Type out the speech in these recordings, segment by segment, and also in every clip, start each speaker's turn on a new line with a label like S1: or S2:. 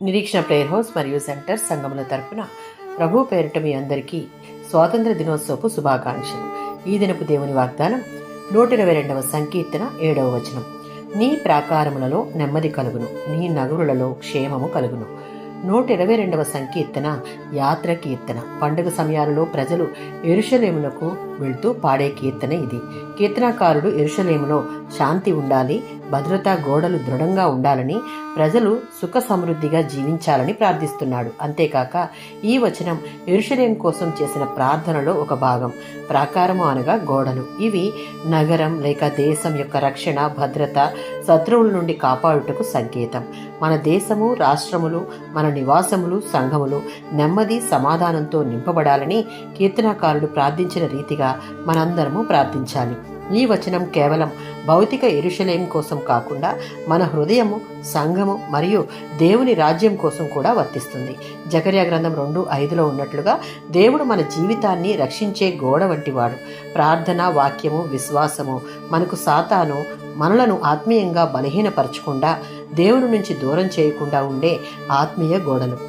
S1: నిరీక్షణ prayer house మరియు centre సంఘముల తరపున ప్రభు పేరిట మీ అందరికీ స్వాతంత్ర దినోత్సవపు శుభాకాంక్షలు. ఈ దినపు దేవుని వాగ్దానం 122వ సంకీర్తన 7వ వచనం. నీ ప్రాకారములలో నెమ్మది కలుగును, నీ నగరులలో క్షేమము కలుగును. 122వ సంకీర్తన యాత్ర కీర్తన. పండుగ సమయాలలో ప్రజలు యెరూషలేమునకు వెళ్తూ పాడే కీర్తన ఇది. కీర్తనకారుడు యెరూషలేములో శాంతి ఉండాలి, భద్రతా గోడలు దృఢంగా ఉండాలని, ప్రజలు సుఖ సమృద్ధిగా జీవించాలని ప్రార్థిస్తున్నాడు. అంతేకాక ఈ వచనం యెరూషలేం కోసం చేసిన ప్రార్థనలో ఒక భాగం. ప్రాకారము అనగా గోడలు. ఇవి నగరం లేక దేశం యొక్క రక్షణ, భద్రత, శత్రువుల నుండి కాపాడుటకు సంకేతం. మన దేశము, రాష్ట్రములు, మన నివాసములు, సంఘములు నెమ్మది, సమాధానంతో నింపబడాలని కీర్తనకారుడు ప్రార్థించిన రీతిగా మనందరము ప్రార్థించాలి. ఈ వచనం కేవలం భౌతిక యెరూషలేం కోసం కాకుండా మన హృదయము, సంఘము మరియు దేవుని రాజ్యం కోసం కూడా వర్తిస్తుంది. జకర్యా గ్రంథం 2:5లో ఉన్నట్లుగా దేవుడు మన జీవితాన్ని రక్షించే గోడ వంటివాడు. ప్రార్థన, వాక్యము, విశ్వాసము మనకు సాతాను మనలను ఆత్మీయంగా బలహీనపరచకుండా, దేవుని నుంచి దూరం చేయకుండా ఉండే ఆత్మీయ గోడలు.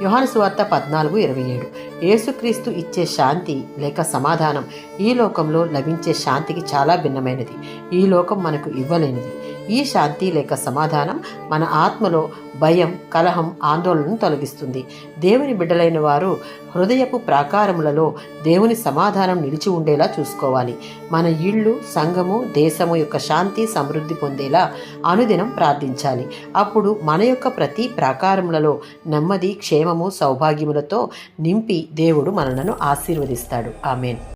S1: యోహాను సువార్త 14:27. యేసుక్రీస్తు ఇచ్చే శాంతి లేక సమాధానం ఈ లోకంలో లభించే శాంతికి చాలా భిన్నమైనది. ఈ లోకం మనకు ఇవ్వలేనిది. ఈ శాంతి లేక సమాధానం మన ఆత్మలో భయం, కలహం, ఆందోళనను తొలగిస్తుంది. దేవుని బిడ్డలైన వారు హృదయపు ప్రాకారములలో దేవుని సమాధానం నిలిచి ఉండేలా చూసుకోవాలి. మన ఇళ్ళు, సంఘము, దేశము యొక్క శాంతి, సమృద్ధి పొందేలా అనుదినం ప్రార్థించాలి. అప్పుడు మన యొక్క ప్రతి ప్రాకారములలో నెమ్మది, క్షేమము, సౌభాగ్యములతో నింపి దేవుడు మనలను ఆశీర్వదిస్తాడు. ఆమేన్.